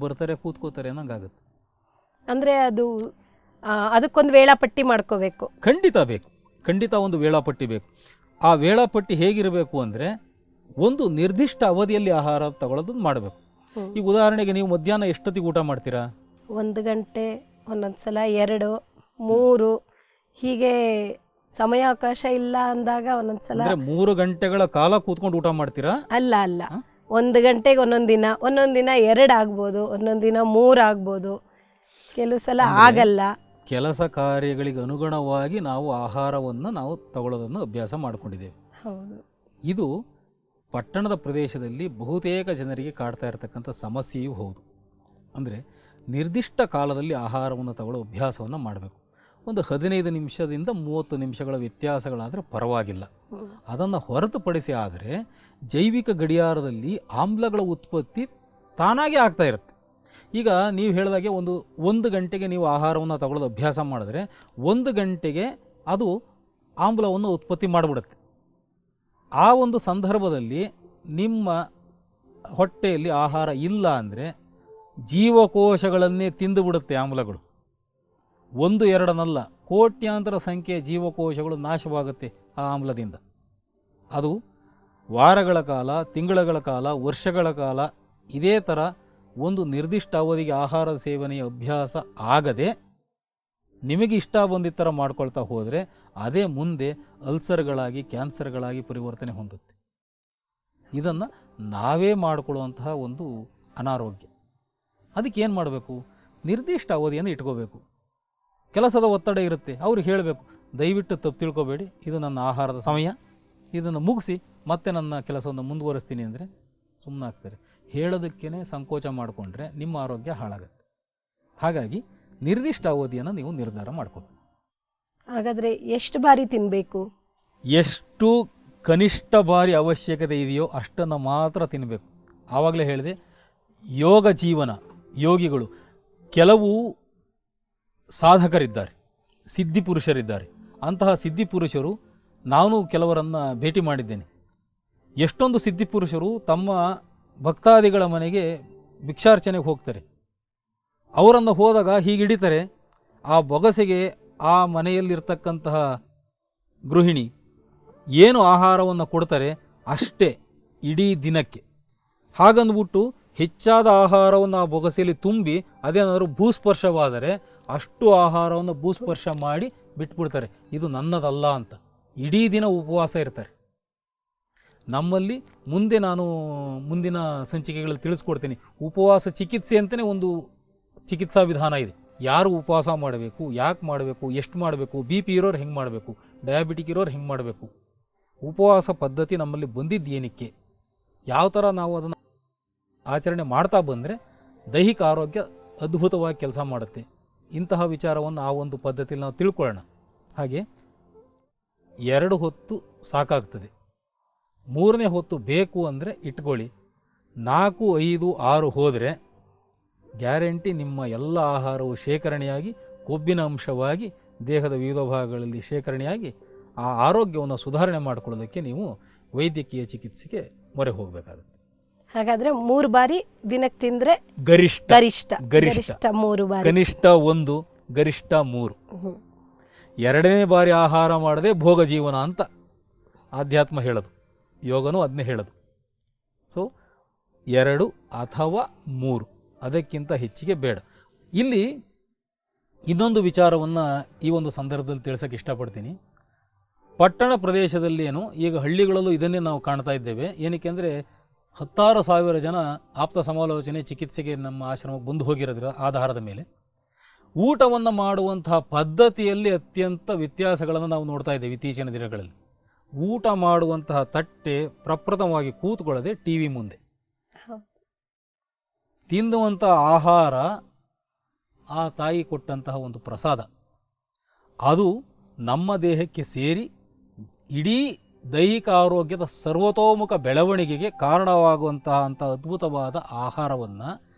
ಬರ್ತಾರೆ ಕೂತ್ಕೋತಾರೆ ಅನ್ನೋಂಗಾಗುತ್ತೆ. ಅಂದರೆ ಅದಕ್ಕೊಂದು ವೇಳಾಪಟ್ಟಿ ಮಾಡ್ಕೋಬೇಕು. ಖಂಡಿತ ಬೇಕು, ಖಂಡಿತ ಒಂದು ವೇಳಾಪಟ್ಟಿ ಬೇಕು. ಆ ವೇಳಾಪಟ್ಟಿ ಹೇಗಿರಬೇಕು ಅಂದರೆ ಒಂದು ನಿರ್ದಿಷ್ಟ ಅವಧಿಯಲ್ಲಿ ಆಹಾರ ತಗೊಳ್ಳೋದನ್ನು ಮಾಡಬೇಕು. ಈಗ ಉದಾಹರಣೆಗೆ ನೀವು ಮಧ್ಯಾಹ್ನ ಎಷ್ಟೊತ್ತಿಗೆ ಊಟ ಮಾಡ್ತೀರಾ? 1 ಗಂಟೆ, ಒಂದೊಂದ್ಸಲ 2, 3 ಹೀಗೆ ಸಮಯಾವಕಾಶ ಇಲ್ಲ ಅಂದಾಗ ಒಂದೊಂದ್ಸಲ 3 ಗಂಟೆಗಳ ಕಾಲ ಕೂತ್ಕೊಂಡು ಊಟ ಮಾಡ್ತೀರಾ? ಅಲ್ಲ 1 ಗಂಟೆಗೆ ಒಂದೊಂದು ದಿನ 2 ಆಗ್ಬೋದು, ಒಂದೊಂದು ದಿನ 3 ಆಗ್ಬೋದು, ಕೆಲವು ಸಲ ಆಗಲ್ಲ. ಕೆಲಸ ಕಾರ್ಯಗಳಿಗೆ ಅನುಗುಣವಾಗಿ ನಾವು ಆಹಾರವನ್ನು ನಾವು ತಗೊಳ್ಳೋದನ್ನು ಅಭ್ಯಾಸ ಮಾಡಿಕೊಂಡಿದ್ದೇವೆ. ಹೌದು. ಇದು ಪಟ್ಟಣದ ಪ್ರದೇಶದಲ್ಲಿ ಬಹುತೇಕ ಜನರಿಗೆ ಕಾಡ್ತಾ ಇರತಕ್ಕಂಥ ಸಮಸ್ಯೆಯೂ ಹೌದು. ಅಂದರೆ ನಿರ್ದಿಷ್ಟ ಕಾಲದಲ್ಲಿ ಆಹಾರವನ್ನು ತಗೊಳ್ಳೋ ಅಭ್ಯಾಸವನ್ನು ಮಾಡಬೇಕು. ಒಂದು 15 ನಿಮಿಷದಿಂದ 30 ನಿಮಿಷಗಳ ವ್ಯತ್ಯಾಸಗಳಾದರೆ ಪರವಾಗಿಲ್ಲ. ಅದನ್ನು ಹೊರತುಪಡಿಸಿ ಆದರೆ ಜೈವಿಕ ಗಡಿಯಾರದಲ್ಲಿ ಆಮ್ಲಗಳ ಉತ್ಪತ್ತಿ ತಾನಾಗೇ ಆಗ್ತಾ ಇರುತ್ತೆ. ಈಗ ನೀವು ಹೇಳಿದಾಗೆ 1 ಗಂಟೆಗೆ ನೀವು ಆಹಾರವನ್ನು ತಗೊಳ್ಳೋದು ಅಭ್ಯಾಸ ಮಾಡಿದ್ರೆ 1 ಗಂಟೆಗೆ ಅದು ಆಮ್ಲವನ್ನು ಉತ್ಪತ್ತಿ ಮಾಡಿಬಿಡುತ್ತೆ. ಆ ಒಂದು ಸಂದರ್ಭದಲ್ಲಿ ನಿಮ್ಮ ಹೊಟ್ಟೆಯಲ್ಲಿ ಆಹಾರ ಇಲ್ಲ ಅಂದರೆ ಜೀವಕೋಶಗಳನ್ನೇ ತಿಂದುಬಿಡುತ್ತೆ ಆಮ್ಲಗಳು. 1-2 ಕೋಟ್ಯಾಂತರ ಸಂಖ್ಯೆಯ ಜೀವಕೋಶಗಳು ನಾಶವಾಗುತ್ತೆ ಆ ಆಮ್ಲದಿಂದ. ಅದು ವಾರಗಳ ಕಾಲ, ತಿಂಗಳುಗಳ ಕಾಲ, ವರ್ಷಗಳ ಕಾಲ ಇದೇ ಥರ ಒಂದು ನಿರ್ದಿಷ್ಟ ಅವಧಿಗೆ ಆಹಾರ ಸೇವನೆಯ ಅಭ್ಯಾಸ ಆಗದೆ ನಿಮಗೆ ಇಷ್ಟ ಬಂದಿದ್ದ ಥರ ಮಾಡ್ಕೊಳ್ತಾ ಹೋದರೆ ಅದೇ ಮುಂದೆ ಅಲ್ಸರ್ಗಳಾಗಿ ಕ್ಯಾನ್ಸರ್ಗಳಾಗಿ ಪರಿವರ್ತನೆ ಹೊಂದುತ್ತೆ. ಇದನ್ನು ನಾವೇ ಮಾಡಿಕೊಳ್ಳುವಂತಹ ಒಂದು ಅನಾರೋಗ್ಯ. ಅದಕ್ಕೆ ಏನು ಮಾಡಬೇಕು? ನಿರ್ದಿಷ್ಟ ಅವಧಿಯನ್ನು ಇಟ್ಕೋಬೇಕು. ಕೆಲಸದ ಒತ್ತಡ ಇರುತ್ತೆ, ಅವ್ರಿಗೆ ಹೇಳಬೇಕು, ದಯವಿಟ್ಟು ತಪ್ಪು ತಿಳ್ಕೊಬೇಡಿ, ಇದು ನನ್ನ ಆಹಾರದ ಸಮಯ, ಇದನ್ನು ಮುಗಿಸಿ ಮತ್ತೆ ನನ್ನ ಕೆಲಸವನ್ನು ಮುಂದುವರಿಸ್ತೀನಿ ಅಂದರೆ ಸುಮ್ಮನಾಗ್ತಾರೆ. ಹೇಳೋದಕ್ಕೇ ಸಂಕೋಚ ಮಾಡಿಕೊಂಡ್ರೆ ನಿಮ್ಮ ಆರೋಗ್ಯ ಹಾಳಾಗುತ್ತೆ. ಹಾಗಾಗಿ ನಿರ್ದಿಷ್ಟ ಅವಧಿಯನ್ನು ನೀವು ನಿರ್ಧಾರ ಮಾಡ್ಕೋಬೇಕು. ಹಾಗಾದರೆ ಎಷ್ಟು ಬಾರಿ ತಿನ್ನಬೇಕು? ಎಷ್ಟು ಕನಿಷ್ಠ ಬಾರಿ ಅವಶ್ಯಕತೆ ಇದೆಯೋ ಅಷ್ಟನ್ನು ಮಾತ್ರ ತಿನ್ನಬೇಕು. ಆವಾಗಲೇ ಹೇಳಿದೆ, ಯೋಗ ಜೀವನ ಯೋಗಿಗಳು ಕೆಲವು ಸಾಧಕರಿದ್ದಾರೆ, ಸಿದ್ಧಿಪುರುಷರಿದ್ದಾರೆ. ಅಂತಹ ಸಿದ್ಧಿಪುರುಷರು ನಾನು ಕೆಲವರನ್ನು ಭೇಟಿ ಮಾಡಿದ್ದೇನೆ. ಎಷ್ಟೊಂದು ಸಿದ್ಧಿಪುರುಷರು ತಮ್ಮ ಭಕ್ತಾದಿಗಳ ಮನೆಗೆ ಭಿಕ್ಷಾರ್ಚನೆಗೆ ಹೋಗ್ತಾರೆ. ಅವರನ್ನು ಹೋದಾಗ ಹೀಗೆ ಹಿಡಿತಾರೆ, ಆ ಬೊಗಸೆಗೆ ಆ ಮನೆಯಲ್ಲಿರ್ತಕ್ಕಂತಹ ಗೃಹಿಣಿ ಏನು ಆಹಾರವನ್ನು ಕೊಡ್ತಾರೆ ಅಷ್ಟೇ ಇಡೀ ದಿನಕ್ಕೆ. ಹಾಗಂದ್ಬಿಟ್ಟು ಹೆಚ್ಚಾದ ಆಹಾರವನ್ನು ಆ ಬೊಗಸೆಯಲ್ಲಿ ತುಂಬಿ ಅದೇನಾದರೂ ಭೂಸ್ಪರ್ಶವಾದರೆ ಅಷ್ಟು ಆಹಾರವನ್ನು ಭೂಸ್ಪರ್ಶ ಮಾಡಿ ಬಿಟ್ಬಿಡ್ತಾರೆ, ಇದು ನನ್ನದಲ್ಲ ಅಂತ. ಇಡೀ ದಿನ ಉಪವಾಸ ಇರ್ತಾರೆ. ನಮ್ಮಲ್ಲಿ ನಾನು ಮುಂದಿನ ಸಂಚಿಕೆಗಳಲ್ಲಿ ತಿಳಿಸ್ಕೊಡ್ತೀನಿ, ಉಪವಾಸ ಚಿಕಿತ್ಸೆ ಅಂತಲೇ ಒಂದು ಚಿಕಿತ್ಸಾ ವಿಧಾನ ಇದೆ. ಯಾರು ಉಪವಾಸ ಮಾಡಬೇಕು, ಯಾಕೆ ಮಾಡಬೇಕು, ಎಷ್ಟು ಮಾಡಬೇಕು, BP ಇರೋರು ಹೆಂಗೆ ಮಾಡಬೇಕು, ಡಯಾಬಿಟಿಕ್ ಇರೋರು ಹೆಂಗೆ ಮಾಡಬೇಕು, ಉಪವಾಸ ಪದ್ಧತಿ ನಮ್ಮಲ್ಲಿ ಬಂದಿದ್ದೇನಕ್ಕೆ, ಯಾವ ಥರ ನಾವು ಅದನ್ನು ಆಚರಣೆ ಮಾಡ್ತಾ ಬಂದರೆ ದೈಹಿಕ ಆರೋಗ್ಯ ಅದ್ಭುತವಾಗಿ ಕೆಲಸ ಮಾಡುತ್ತೆ. ಇಂತಹ ವಿಚಾರವನ್ನು ಆ ಒಂದು ಪದ್ಧತಿಯಲ್ಲಿ ನಾವು ತಿಳ್ಕೊಳ್ಳೋಣ. ಹಾಗೆ 2 ಹೊತ್ತು ಸಾಕಾಗ್ತದೆ, 3ನೇ ಹೊತ್ತು ಬೇಕು ಅಂದರೆ ಇಟ್ಕೊಳ್ಳಿ. 4, 5, 6 ಹೋದರೆ ಗ್ಯಾರಂಟಿ ನಿಮ್ಮ ಎಲ್ಲ ಆಹಾರವು ಶೇಖರಣೆಯಾಗಿ ಕೊಬ್ಬಿನ ಅಂಶವಾಗಿ ದೇಹದ ವಿವಿಧ ಭಾಗಗಳಲ್ಲಿ ಶೇಖರಣೆಯಾಗಿ ಆ ಆರೋಗ್ಯವನ್ನು ಸುಧಾರಣೆ ಮಾಡಿಕೊಳ್ಳೋದಕ್ಕೆ ನೀವು ವೈದ್ಯಕೀಯ ಚಿಕಿತ್ಸೆಗೆ ಮೊರೆ ಹೋಗಬೇಕಾಗುತ್ತೆ. ಹಾಗಾದರೆ 3 ಬಾರಿ ದಿನಕ್ಕೆ ತಿಂದರೆ ಗರಿಷ್ಠ. 3 ಬಾರಿ, ಕನಿಷ್ಠ 1, ಗರಿಷ್ಠ 3. 2ನೇ ಬಾರಿ ಆಹಾರ ಮಾಡದೆ ಭೋಗ ಜೀವನ ಅಂತ ಆಧ್ಯಾತ್ಮ ಹೇಳೋದು, ಯೋಗನೂ ಅದನ್ನೇ ಹೇಳೋದು. ಸೊ 2 ಅಥವಾ 3, ಅದಕ್ಕಿಂತ ಹೆಚ್ಚಿಗೆ ಬೇಡ. ಇಲ್ಲಿ ಇನ್ನೊಂದು ವಿಚಾರವನ್ನು ಈ ಒಂದು ಸಂದರ್ಭದಲ್ಲಿ ತಿಳಿಸೋಕ್ಕೆ ಇಷ್ಟಪಡ್ತೀನಿ. ಪಟ್ಟಣ ಪ್ರದೇಶದಲ್ಲಿ ಏನು ಈಗ ಹಳ್ಳಿಗಳಲ್ಲೂ ಇದನ್ನೇ ನಾವು ಕಾಣ್ತಾ ಇದ್ದೇವೆ. ಏನಕ್ಕೆ ಅಂದರೆ 10,000 ಜನ ಆಪ್ತ ಸಮಾಲೋಚನೆ ಚಿಕಿತ್ಸೆಗೆ ನಮ್ಮ ಆಶ್ರಮಕ್ಕೆ ಬಂದು ಹೋಗಿರೋದ್ರ ಆಧಾರದ ಮೇಲೆ ಊಟವನ್ನು ಮಾಡುವಂತಹ ಪದ್ಧತಿಯಲ್ಲಿ ಅತ್ಯಂತ ವ್ಯತ್ಯಾಸಗಳನ್ನು ನಾವು ನೋಡ್ತಾ ಇದ್ದೇವೆ ಇತ್ತೀಚಿನ ದಿನಗಳಲ್ಲಿ. ಊಟ ಮಾಡುವಂತಹ ತಟ್ಟೆ ಪ್ರಪ್ರಥಮವಾಗಿ ಕೂತ್ಕೊಳ್ಳದೆ ಟಿ ವಿ ಮುಂದೆ, ತಿನ್ನುವಂಥ ಆಹಾರ ಆ ತಾಯಿ ಕೊಟ್ಟಂತಹ ಒಂದು ಪ್ರಸಾದ, ಅದು ನಮ್ಮ ದೇಹಕ್ಕೆ ಸೇರಿ ಇಡೀ ದೈಹಿಕ ಆರೋಗ್ಯದ ಸರ್ವತೋಮುಖ ಬೆಳವಣಿಗೆಗೆ ಕಾರಣವಾಗುವಂತಹ ಅದ್ಭುತವಾದ ಆಹಾರವನ್ನು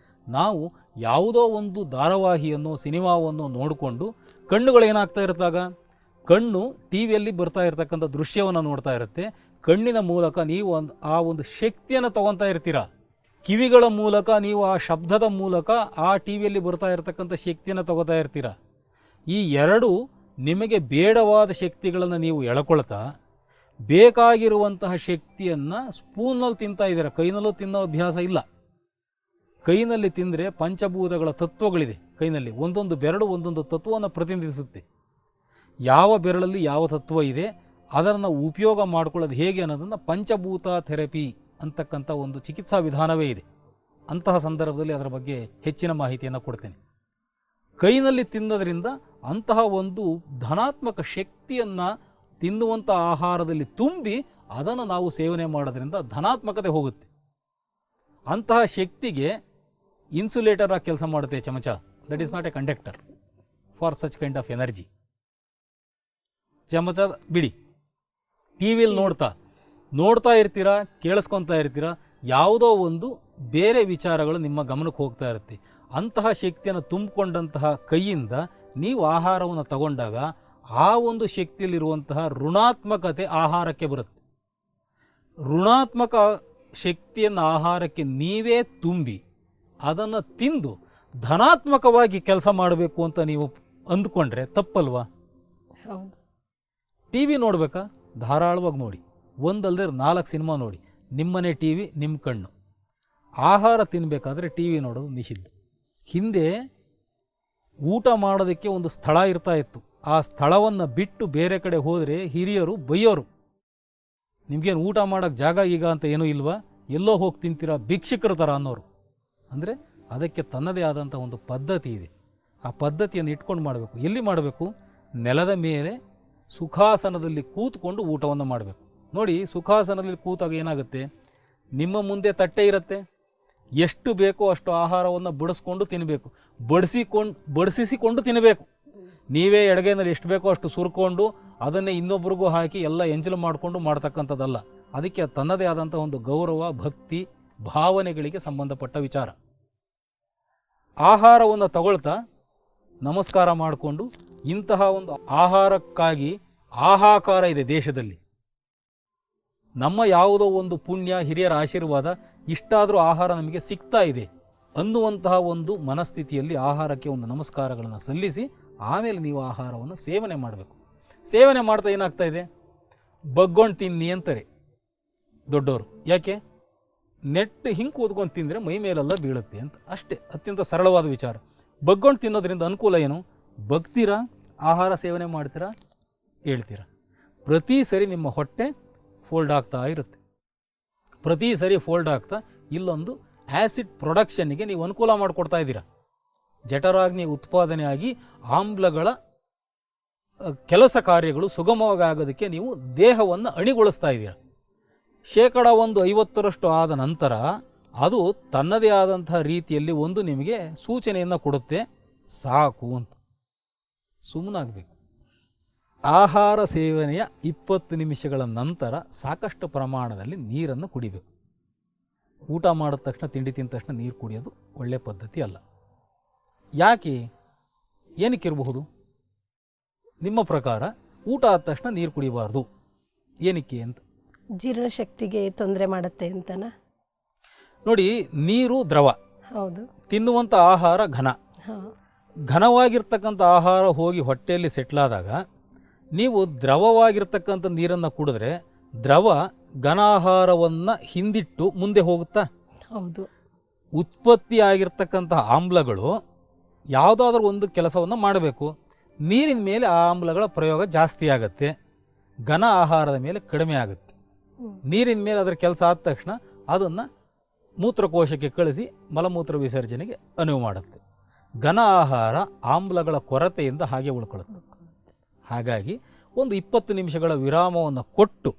ನಾವು ಯಾವುದೋ ಒಂದು ಧಾರಾವಾಹಿಯನ್ನು ಸಿನಿಮಾವನ್ನು ನೋಡಿಕೊಂಡು ಕಣ್ಣುಗಳೇನಾಗ್ತಾ ಇರುತ್ತಾಗ ಕಣ್ಣು ಟಿ ವಿಯಲ್ಲಿ ಬರ್ತಾ ಇರತಕ್ಕಂಥ ದೃಶ್ಯವನ್ನು ನೋಡ್ತಾ ಇರುತ್ತೆ. ಕಣ್ಣಿನ ಮೂಲಕ ನೀವು ಆ ಒಂದು ಶಕ್ತಿಯನ್ನು ತಗೊತಾ ಇರ್ತೀರ. ಕಿವಿಗಳ ಮೂಲಕ ನೀವು ಆ ಶಬ್ದದ ಮೂಲಕ ಆ ಟಿ ವಿಯಲ್ಲಿ ಬರ್ತಾ ಇರತಕ್ಕಂಥ ಶಕ್ತಿಯನ್ನು ತಗೋತಾ ಇರ್ತೀರ. ಈ ಎರಡು ನಿಮಗೆ ಬೇಡವಾದ ಶಕ್ತಿಗಳನ್ನು ನೀವು ಎಳ್ಕೊಳ್ತಾ ಬೇಕಾಗಿರುವಂತಹ ಶಕ್ತಿಯನ್ನು ಸ್ಪೂನಲ್ಲಿ ತಿಂತಾ ಇದ್ದೀರ. ಕೈನಲ್ಲೂ ತಿನ್ನೋ ಅಭ್ಯಾಸ ಇಲ್ಲ. ಕೈನಲ್ಲಿ ತಿಂದರೆ ಪಂಚಭೂತಗಳ ತತ್ವಗಳಿದೆ. ಕೈನಲ್ಲಿ ಒಂದೊಂದು ಬೆರಳು ಒಂದೊಂದು ತತ್ವವನ್ನು ಪ್ರತಿನಿಧಿಸುತ್ತೆ. ಯಾವ ಬೆರಳಲ್ಲಿ ಯಾವ ತತ್ವ ಇದೆ ಅದನ್ನು ಉಪಯೋಗ ಮಾಡ್ಕೊಳ್ಳೋದು ಹೇಗೆ ಅನ್ನೋದನ್ನು ಪಂಚಭೂತ ಥೆರಪಿ ಅಂತಕ್ಕಂಥ ಒಂದು ಚಿಕಿತ್ಸಾ ವಿಧಾನವೇ ಇದೆ. ಅಂತಹ ಸಂದರ್ಭದಲ್ಲಿ ಅದರ ಬಗ್ಗೆ ಹೆಚ್ಚಿನ ಮಾಹಿತಿಯನ್ನು ಕೊಡ್ತೇನೆ. ಕೈನಲ್ಲಿ ತಿನ್ನೋದ್ರಿಂದ ಅಂತಹ ಒಂದು ಧನಾತ್ಮಕ ಶಕ್ತಿಯನ್ನು ತಿನ್ನುವಂಥ ಆಹಾರದಲ್ಲಿ ತುಂಬಿ ಅದನ್ನು ನಾವು ಸೇವನೆ ಮಾಡೋದ್ರಿಂದ ಧನಾತ್ಮಕತೆ ಹೋಗುತ್ತೆ. ಅಂತಹ ಶಕ್ತಿಗೆ ಇನ್ಸುಲೇಟರ್ ಆಗಿ ಕೆಲಸ ಮಾಡುತ್ತೆ ಚಮಚ. That is not A conductor for such kind of energy. ಚಮಚ ಬಿಡಿ, ಟಿ ವಿಯಲ್ಲಿ ನೋಡ್ತಾ ಇರ್ತೀರಾ, ಕೇಳಿಸ್ಕೊತಾ ಇರ್ತೀರಾ, ಯಾವುದೋ ಒಂದು ಬೇರೆ ವಿಚಾರಗಳು ನಿಮ್ಮ ಗಮನಕ್ಕೆ ಹೋಗ್ತಾ ಇರುತ್ತೆ. ಅಂತಹ ಶಕ್ತಿಯನ್ನು ತುಂಬಿಕೊಂಡಂತಹ ಕೈಯಿಂದ ನೀವು ಆಹಾರವನ್ನು ತಗೊಂಡಾಗ ಆ ಒಂದು ಶಕ್ತಿಯಲ್ಲಿರುವಂತಹ ಋಣಾತ್ಮಕತೆ ಆಹಾರಕ್ಕೆ ಬರುತ್ತೆ. ಋಣಾತ್ಮಕ ಶಕ್ತಿಯನ್ನು ಆಹಾರಕ್ಕೆ ನೀವೇ ತುಂಬಿ ಅದನ್ನು ತಿಂದು ಧನಾತ್ಮಕವಾಗಿ ಕೆಲಸ ಮಾಡಬೇಕು ಅಂತ ನೀವು ಅಂದ್ಕೊಂಡ್ರೆ ತಪ್ಪಲ್ವಾ? T V ನೋಡಬೇಕಾ? ಧಾರಾಳವಾಗಿ ನೋಡಿ. ಒಂದಲ್ಲದೆ 4 ಸಿನಿಮಾ ನೋಡಿ. ನಿಮ್ಮನೆ ಟಿ ವಿ, ನಿಮ್ಮ ಕಣ್ಣು. ಆಹಾರ ತಿನ್ನಬೇಕಾದ್ರೆ ಟಿ ವಿ ನೋಡೋದು ನಿಷಿದ್ಧ. ಹಿಂದೆ ಊಟ ಮಾಡೋದಕ್ಕೆ ಒಂದು ಸ್ಥಳ ಇರ್ತಾ ಇತ್ತು. ಆ ಸ್ಥಳವನ್ನು ಬಿಟ್ಟು ಬೇರೆ ಕಡೆ ಹೋದರೆ ಹಿರಿಯರು ಬೈಯೋರು. ನಿಮಗೇನು ಊಟ ಮಾಡೋಕ್ಕೆ ಜಾಗ ಈಗ ಅಂತ ಏನೂ ಇಲ್ವಾ, ಎಲ್ಲೋ ಹೋಗಿ ತಿಂತೀರಾ, ಭಿಕ್ಷುಕರ ಥರ ಅನ್ನೋರು. ಅಂದರೆ ಅದಕ್ಕೆ ತನ್ನದೇ ಆದಂಥ ಒಂದು ಪದ್ಧತಿ ಇದೆ. ಆ ಪದ್ಧತಿಯನ್ನು ಇಟ್ಕೊಂಡು ಮಾಡಬೇಕು. ಎಲ್ಲಿ ಮಾಡಬೇಕು? ನೆಲದ ಮೇಲೆ ಸುಖಾಸನದಲ್ಲಿ ಕೂತ್ಕೊಂಡು ಊಟವನ್ನು ಮಾಡಬೇಕು. ನೋಡಿ, ಸುಖಾಸನದಲ್ಲಿ ಕೂತಾಗ ಏನಾಗುತ್ತೆ, ನಿಮ್ಮ ಮುಂದೆ ತಟ್ಟೆ ಇರುತ್ತೆ, ಎಷ್ಟು ಬೇಕೋ ಅಷ್ಟು ಆಹಾರವನ್ನು ಬಡಿಸ್ಕೊಂಡು ತಿನ್ನಬೇಕು. ಬಡಿಸಿಕೊಂಡು ತಿನ್ನಬೇಕು. ನೀವೇ ಎಡಗೈನಲ್ಲಿ ಎಷ್ಟು ಬೇಕೋ ಅಷ್ಟು ಸುರ್ಕೊಂಡು ಅದನ್ನೇ ಇನ್ನೊಬ್ರಿಗೂ ಹಾಕಿ ಎಲ್ಲ ಎಂಜಲು ಮಾಡಿಕೊಂಡು ಮಾಡ್ತಕ್ಕಂಥದ್ದಲ್ಲ. ಅದಕ್ಕೆ ತನ್ನದೇ ಆದಂಥ ಒಂದು ಗೌರವ, ಭಕ್ತಿ, ಭಾವನೆಗಳಿಗೆ ಸಂಬಂಧಪಟ್ಟ ವಿಚಾರ. ಆಹಾರವನ್ನು ತಗೊಳ್ತಾ ನಮಸ್ಕಾರ ಮಾಡಿಕೊಂಡು, ಇಂತಹ ಒಂದು ಆಹಾರಕ್ಕಾಗಿ ಆಹಾಕಾರ ಇದೆ ದೇಶದಲ್ಲಿ. ನಮ್ಮ ಯಾವುದೋ ಒಂದು ಪುಣ್ಯ, ಹಿರಿಯರ ಆಶೀರ್ವಾದ, ಇಷ್ಟಾದರೂ ಆಹಾರ ನಮಗೆ ಸಿಗ್ತಾ ಇದೆ ಅನ್ನುವಂತಹ ಒಂದು ಮನಸ್ಥಿತಿಯಲ್ಲಿ ಆಹಾರಕ್ಕೆ ಒಂದು ನಮಸ್ಕಾರಗಳನ್ನು ಸಲ್ಲಿಸಿ ಆಮೇಲೆ ನೀವು ಆಹಾರವನ್ನು ಸೇವನೆ ಮಾಡಬೇಕು. ಸೇವನೆ ಮಾಡ್ತಾ ಏನಾಗ್ತಾ ಇದೆ, ಬಗ್ಗೊಂಡು ತಿನ್ನಿ ಅಂತಾರೆ ದೊಡ್ಡವರು. ಯಾಕೆ? ನೆಟ್ಟು ಹಿಂಗೆ ಕೂತ್ಕೊಂಡು ತಿಂದರೆ ಮೈ ಮೇಲೆಲ್ಲ ಬೀಳುತ್ತೆ ಅಂತ. ಅಷ್ಟೇ, ಅತ್ಯಂತ ಸರಳವಾದ ವಿಚಾರ. ಬಗ್ಗೊಂಡು ತಿನ್ನೋದ್ರಿಂದ ಅನುಕೂಲ ಏನು? ಬಗ್ತೀರಾ, ಆಹಾರ ಸೇವನೆ ಮಾಡ್ತೀರಾ, ಹೇಳ್ತೀರಾ. ಪ್ರತಿ ಸರಿ ನಿಮ್ಮ ಹೊಟ್ಟೆ ಫೋಲ್ಡ್ ಆಗ್ತಾ ಇರುತ್ತೆ. ಪ್ರತಿ ಸರಿ ಫೋಲ್ಡ್ ಆಗ್ತಾ ಇಲ್ಲೊಂದು ಆ್ಯಸಿಡ್ ಪ್ರೊಡಕ್ಷನ್ನಿಗೆ ನೀವು ಅನುಕೂಲ ಮಾಡಿಕೊಡ್ತಾ ಇದ್ದೀರಾ. ಜಠರಾಗ್ನಿ ಉತ್ಪಾದನೆ ಆಗಿ ಆಮ್ಲಗಳ ಕೆಲಸ ಕಾರ್ಯಗಳು ಸುಗಮವಾಗಿ ಆಗೋದಕ್ಕೆ ನೀವು ದೇಹವನ್ನು ಅಣಿಗೊಳಿಸ್ತಾ ಇದ್ದೀರಾ. 50% ಆದ ನಂತರ ಅದು ತನ್ನದೇ ಆದಂತಹ ರೀತಿಯಲ್ಲಿ ಒಂದು ನಿಮಗೆ ಸೂಚನೆಯನ್ನು ಕೊಡುತ್ತೆ, ಸಾಕು ಅಂತ. ಸುಮ್ಮನಾಗಬೇಕು. ಆಹಾರ ಸೇವನೆಯ 20 ನಿಮಿಷಗಳ ನಂತರ ಸಾಕಷ್ಟು ಪ್ರಮಾಣದಲ್ಲಿ ನೀರನ್ನು ಕುಡಿಬೇಕು. ಊಟ ಮಾಡಿದ ತಕ್ಷಣ, ತಿಂಡಿ ತಿಂದ ತಕ್ಷಣ ನೀರು ಕುಡಿಯೋದು ಒಳ್ಳೆಯ ಪದ್ಧತಿ ಅಲ್ಲ. ಯಾಕೆ? ಏನಕ್ಕಿರಬಹುದು? ನಿಮ್ಮ ಪ್ರಕಾರ ಊಟ ಆದ ತಕ್ಷಣ ನೀರು ಕುಡಿಬಾರ್ದು, ಏನಕ್ಕೆ ಅಂತ? ಜೀರ್ಣಶಕ್ತಿಗೆ ತೊಂದರೆ ಮಾಡುತ್ತೆ ಅಂತನ. ನೋಡಿ, ನೀರು ದ್ರವ, ಹೌದು. ತಿನ್ನುವಂಥ ಆಹಾರ ಘನ. ಘನವಾಗಿರ್ತಕ್ಕಂಥ ಆಹಾರ ಹೋಗಿ ಹೊಟ್ಟೆಯಲ್ಲಿ ಸೆಟ್ಲಾದಾಗ ನೀವು ದ್ರವವಾಗಿರ್ತಕ್ಕಂಥ ನೀರನ್ನು ಕುಡಿದ್ರೆ ದ್ರವ ಘನಾಹಾರವನ್ನು ಹಿಂದಿಟ್ಟು ಮುಂದೆ ಹೋಗುತ್ತಾ? ಹೌದು. ಉತ್ಪತ್ತಿ ಆಗಿರ್ತಕ್ಕಂಥ ಆಮ್ಲಗಳು ಯಾವುದಾದ್ರೂ ಒಂದು ಕೆಲಸವನ್ನು ಮಾಡಬೇಕು. ನೀರಿನ ಮೇಲೆ ಆ ಆಮ್ಲಗಳ ಪ್ರಯೋಗ ಜಾಸ್ತಿ ಆಗುತ್ತೆ. ಘನ ಆಹಾರದ ಮೇಲೆ ಕಡಿಮೆ ಆಗುತ್ತೆ. ನೀರಿನ ಮೇಲೆ ಅದರ ಕೆಲಸ ಆದ ತಕ್ಷಣ ಅದನ್ನು ಮೂತ್ರಕೋಶಕ್ಕೆ ಕಳಿಸಿ ಮಲಮೂತ್ರ ವಿಸರ್ಜನೆಗೆ ಅನುವು ಮಾಡುತ್ತೆ. ಘನ ಆಹಾರ ಆಮ್ಲಗಳ ಕೊರತೆಯಿಂದ ಹಾಗೆ ಉಳ್ಕೊಳ್ಳುತ್ತೆ. ಹಾಗಾಗಿ ಒಂದು 20 ನಿಮಿಷಗಳ ವಿರಾಮವನ್ನು ಕೊಟ್ಟು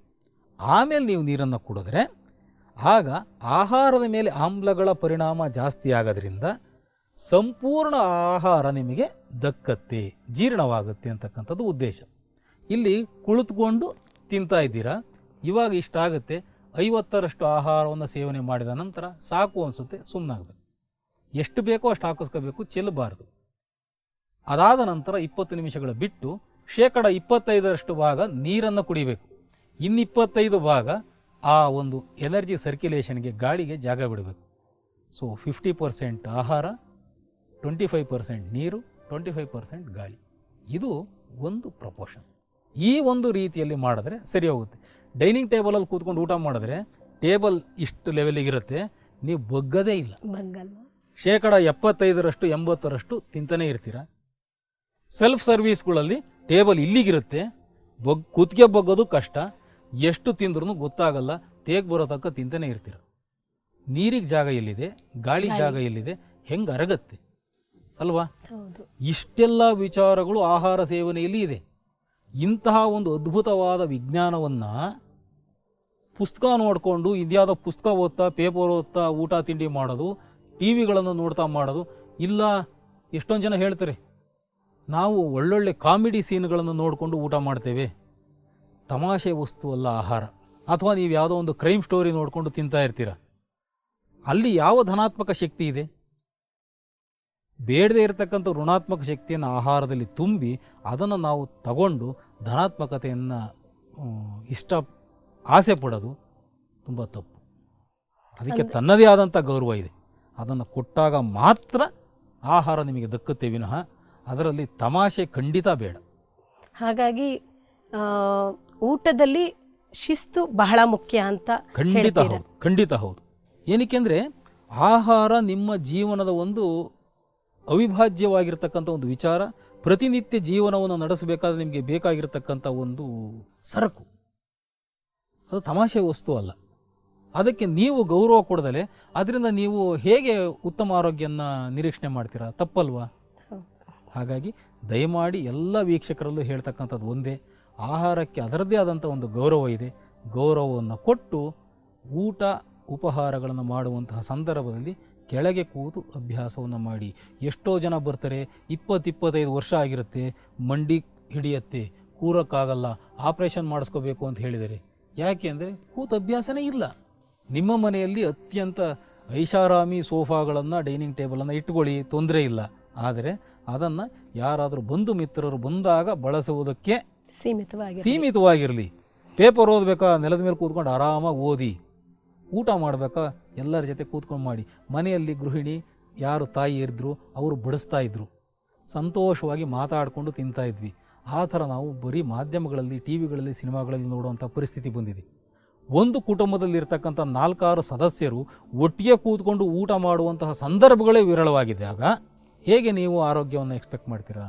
ಆಮೇಲೆ ನೀವು ನೀರನ್ನು ಕುಡಿದ್ರೆ ಆಗ ಆಹಾರದ ಮೇಲೆ ಆಮ್ಲಗಳ ಪರಿಣಾಮ ಜಾಸ್ತಿ ಆಗೋದ್ರಿಂದ ಸಂಪೂರ್ಣ ಆಹಾರ ನಿಮಗೆ ದಕ್ಕತ್ತೆ, ಜೀರ್ಣವಾಗುತ್ತೆ ಅಂತಕ್ಕಂಥದ್ದು ಉದ್ದೇಶ. ಇಲ್ಲಿ ಕುಳಿತುಕೊಂಡು ತಿಂತಾ ಇದ್ದೀರಾ, ಇವಾಗ ಇಷ್ಟ ಆಗುತ್ತೆ, 50ರಷ್ಟು ಆಹಾರವನ್ನು ಸೇವನೆ ಮಾಡಿದ ನಂತರ ಸಾಕು ಅನಿಸುತ್ತೆ, ಸುಮ್ಮನಾಗಬೇಕು. ಎಷ್ಟು ಬೇಕೋ ಅಷ್ಟು ಹಾಕಿಸ್ಕೋಬೇಕು, ಚೆಲ್ಲಬಾರ್ದು. ಅದಾದ ನಂತರ 20 ನಿಮಿಷಗಳ ಬಿಟ್ಟು 25% ಭಾಗ ನೀರನ್ನು ಕುಡಿಬೇಕು. ಇನ್ನು 25 ಭಾಗ ಆ ಒಂದು ಎನರ್ಜಿ ಸರ್ಕ್ಯುಲೇಷನ್ಗೆ, ಗಾಳಿಗೆ ಜಾಗ ಬಿಡಬೇಕು. ಸೊ 50% ಆಹಾರ, 25% ನೀರು, 25% ಗಾಳಿ. ಇದು ಒಂದು ಪ್ರಪೋರ್ಷನ್. ಈ ಒಂದು ರೀತಿಯಲ್ಲಿ ಮಾಡಿದ್ರೆ ಸರಿ ಹೋಗುತ್ತೆ. ಡೈನಿಂಗ್ ಟೇಬಲಲ್ಲಿ ಕೂತ್ಕೊಂಡು ಊಟ ಮಾಡಿದ್ರೆ ಟೇಬಲ್ ಇಷ್ಟು ಲೆವೆಲಿಗೆ ಇರುತ್ತೆ, ನೀವು ಬಗ್ಗದೇ ಇಲ್ಲ. 75% 80% ತಿಂತಾನೆ ಇರ್ತೀರ. ಸೆಲ್ಫ್ ಸರ್ವೀಸ್ಗಳಲ್ಲಿ ಟೇಬಲ್ ಇಲ್ಲಿಗಿರುತ್ತೆ, ಕುತ್ತಿಗೆ ಬಗ್ಗೋದು ಕಷ್ಟ, ಎಷ್ಟು ತಿಂದ್ರೂ ಗೊತ್ತಾಗಲ್ಲ, ತೇಗ್ ಬರೋ ತನಕ ತಿಂತಾನೆ ಇರ್ತೀರ. ನೀರಿಗೆ ಜಾಗ ಎಲ್ಲಿದೆ, ಗಾಳಿ ಜಾಗ ಎಲ್ಲಿದೆ, ಹೆಂಗೆ ಅರಗತ್ತೆ ಅಲ್ವಾ? ಇಷ್ಟೆಲ್ಲ ವಿಚಾರಗಳು ಆಹಾರ ಸೇವನೆಯಲ್ಲಿ ಇದೆ. ಇಂತಹ ಒಂದು ಅದ್ಭುತವಾದ ವಿಜ್ಞಾನವನ್ನು ಪುಸ್ತಕ ನೋಡಿಕೊಂಡು, ಇದ್ಯಾವುದೋ ಪುಸ್ತಕ ಓದ್ತಾ, ಪೇಪರ್ ಓದ್ತಾ ಊಟ ತಿಂಡಿ ಮಾಡೋದು, ಟಿ ವಿಗಳನ್ನು ನೋಡ್ತಾ ಮಾಡೋದು ಇಲ್ಲ. ಎಷ್ಟೊಂದು ಜನ ಹೇಳ್ತಾರೆ, ನಾವು ಒಳ್ಳೊಳ್ಳೆ ಕಾಮಿಡಿ ಸೀನ್ಗಳನ್ನು ನೋಡಿಕೊಂಡು ಊಟ ಮಾಡ್ತೇವೆ. ತಮಾಷೆ ವಸ್ತು ಅಲ್ಲ ಆಹಾರ. ಅಥವಾ ನೀವು ಯಾವುದೋ ಒಂದು ಕ್ರೈಮ್ ಸ್ಟೋರಿ ನೋಡಿಕೊಂಡು ತಿಂತಾ ಇರ್ತೀರ. ಅಲ್ಲಿ ಯಾವ ಧನಾತ್ಮಕ ಶಕ್ತಿ ಇದೆ? ಬೇಡದೇ ಇರತಕ್ಕಂಥ ಋಣಾತ್ಮಕ ಶಕ್ತಿಯನ್ನು ಆಹಾರದಲ್ಲಿ ತುಂಬಿ ಅದನ್ನು ನಾವು ತಗೊಂಡು ಧನಾತ್ಮಕತೆಯನ್ನು ಆಸೆ ಪಡೋದು ತುಂಬ ತಪ್ಪು. ಅದಕ್ಕೆ ತನ್ನದೇ ಆದಂಥ ಗೌರವ ಇದೆ. ಅದನ್ನು ಕೊಟ್ಟಾಗ ಮಾತ್ರ ಆಹಾರ ನಿಮಗೆ ದಕ್ಕುತ್ತೆ ವಿನಃ ಅದರಲ್ಲಿ ತಮಾಷೆ ಖಂಡಿತ ಬೇಡ. ಹಾಗಾಗಿ ಊಟದಲ್ಲಿ ಶಿಸ್ತು ಬಹಳ ಮುಖ್ಯ ಅಂತ ಖಂಡಿತ ಹೌದು, ಖಂಡಿತ ಹೌದು. ಏನಕ್ಕೆಂದರೆ ಆಹಾರ ನಿಮ್ಮ ಜೀವನದ ಒಂದು ಅವಿಭಾಜ್ಯವಾಗಿರ್ತಕ್ಕಂಥ ಒಂದು ವಿಚಾರ. ಪ್ರತಿನಿತ್ಯ ಜೀವನವನ್ನು ನಡೆಸಬೇಕಾದ್ರೆ ನಿಮಗೆ ಬೇಕಾಗಿರ್ತಕ್ಕಂಥ ಒಂದು ಸರಕು. ಅದು ತಮಾಷೆ ವಸ್ತು ಅಲ್ಲ. ಅದಕ್ಕೆ ನೀವು ಗೌರವ ಕೊಡದಲೆ ಅದರಿಂದ ನೀವು ಹೇಗೆ ಉತ್ತಮ ಆರೋಗ್ಯನ ನಿರೀಕ್ಷಣೆ ಮಾಡ್ತೀರಾ? ತಪ್ಪಲ್ವಾ? ಹಾಗಾಗಿ ದಯಮಾಡಿ ಎಲ್ಲ ವೀಕ್ಷಕರಲ್ಲೂ ಹೇಳ್ತಕ್ಕಂಥದ್ದು ಒಂದೇ, ಆಹಾರಕ್ಕೆ ಅದರದ್ದೇ ಆದಂಥ ಒಂದು ಗೌರವ ಇದೆ. ಗೌರವವನ್ನು ಕೊಟ್ಟು ಊಟ ಉಪಹಾರಗಳನ್ನು ಮಾಡುವಂತಹ ಸಂದರ್ಭದಲ್ಲಿ ಕೆಳಗೆ ಕೂತು ಅಭ್ಯಾಸವನ್ನು ಮಾಡಿ. ಎಷ್ಟೋ ಜನ ಬರ್ತಾರೆ, 20-25 ವರ್ಷ ಆಗಿರುತ್ತೆ, ಮಂಡಿ ಹಿಡಿಯತ್ತೆ, ಕೂರಕ್ಕಾಗಲ್ಲ, ಆಪ್ರೇಷನ್ ಮಾಡಿಸ್ಕೋಬೇಕು ಅಂತ ಹೇಳಿದರೆ. ಯಾಕೆ ಅಂದರೆ ಕೂತು ಅಭ್ಯಾಸನೇ ಇಲ್ಲ. ನಿಮ್ಮ ಮನೆಯಲ್ಲಿ ಅತ್ಯಂತ ಐಷಾರಾಮಿ ಸೋಫಾಗಳನ್ನು, ಡೈನಿಂಗ್ ಟೇಬಲನ್ನು ಇಟ್ಕೊಳ್ಳಿ, ತೊಂದರೆ ಇಲ್ಲ. ಆದರೆ ಅದನ್ನು ಯಾರಾದರೂ ಬಂಧು ಮಿತ್ರರು ಬಂದಾಗ ಬಳಸುವುದಕ್ಕೆ ಸೀಮಿತವಾಗಿರಲಿ. ಪೇಪರ್ ಓದಬೇಕಾ, ನೆಲದ ಮೇಲೆ ಕೂತ್ಕೊಂಡು ಆರಾಮಾಗಿ ಓದಿ. ಊಟ ಮಾಡಬೇಕಾ, ಎಲ್ಲರ ಜೊತೆ ಕೂತ್ಕೊಂಡು ಮಾಡಿ. ಮನೆಯಲ್ಲಿ ಗೃಹಿಣಿ ಯಾರು ತಾಯಿ ಇರಿದ್ರು ಅವರು ಬಡಿಸ್ತಾ ಇದ್ರು, ಸಂತೋಷವಾಗಿ ಮಾತಾಡಿಕೊಂಡು ತಿಂತಾ ಇದ್ವಿ. ಆ ಥರ ನಾವು ಬರೀ ಮಾಧ್ಯಮಗಳಲ್ಲಿ, ಟಿ ವಿಗಳಲ್ಲಿ, ಸಿನಿಮಾಗಳಲ್ಲಿ ನೋಡುವಂಥ ಪರಿಸ್ಥಿತಿ ಬಂದಿದೆ. ಒಂದು ಕುಟುಂಬದಲ್ಲಿರ್ತಕ್ಕಂಥ 4-6 ಸದಸ್ಯರು ಒಟ್ಟಿಗೆ ಕೂತ್ಕೊಂಡು ಊಟ ಮಾಡುವಂತಹ ಸಂದರ್ಭಗಳೇ ವಿರಳವಾಗಿದೆ. ಆಗ ಹೇಗೆ ನೀವು ಆರೋಗ್ಯವನ್ನು ಎಕ್ಸ್ಪೆಕ್ಟ್ ಮಾಡ್ತೀರಾ?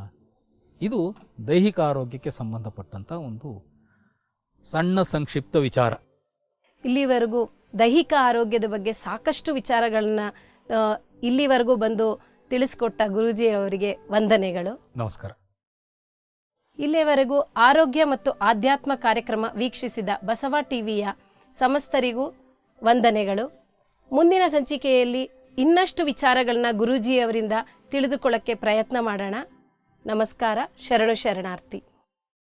ಇದು ದೈಹಿಕ ಆರೋಗ್ಯಕ್ಕೆ ಸಂಬಂಧಪಟ್ಟಂಥ ಒಂದು ಸಣ್ಣ ಸಂಕ್ಷಿಪ್ತ ವಿಚಾರ. ಇಲ್ಲಿವರೆಗೂ ದೈಹಿಕ ಆರೋಗ್ಯದ ಬಗ್ಗೆ ಸಾಕಷ್ಟು ವಿಚಾರಗಳನ್ನ ಇಲ್ಲಿವರೆಗೂ ಬಂದು ತಿಳಿಸ್ಕೊಟ್ಟ ಗುರೂಜಿಯವರಿಗೆ ವಂದನೆಗಳು. ನಮಸ್ಕಾರ. ಇಲ್ಲಿಯವರೆಗೂ ಆರೋಗ್ಯ ಮತ್ತು ಆಧ್ಯಾತ್ಮ ಕಾರ್ಯಕ್ರಮ ವೀಕ್ಷಿಸಿದ ಬಸವ ಟಿವಿಯ ಸಮಸ್ತರಿಗೂ ವಂದನೆಗಳು. ಮುಂದಿನ ಸಂಚಿಕೆಯಲ್ಲಿ ಇನ್ನಷ್ಟು ವಿಚಾರಗಳನ್ನ ಗುರೂಜಿಯವರಿಂದ ತಿಳಿದುಕೊಳ್ಳಕ್ಕೆ ಪ್ರಯತ್ನ ಮಾಡೋಣ. ನಮಸ್ಕಾರ. ಶರಣು ಶರಣಾರ್ಥಿ.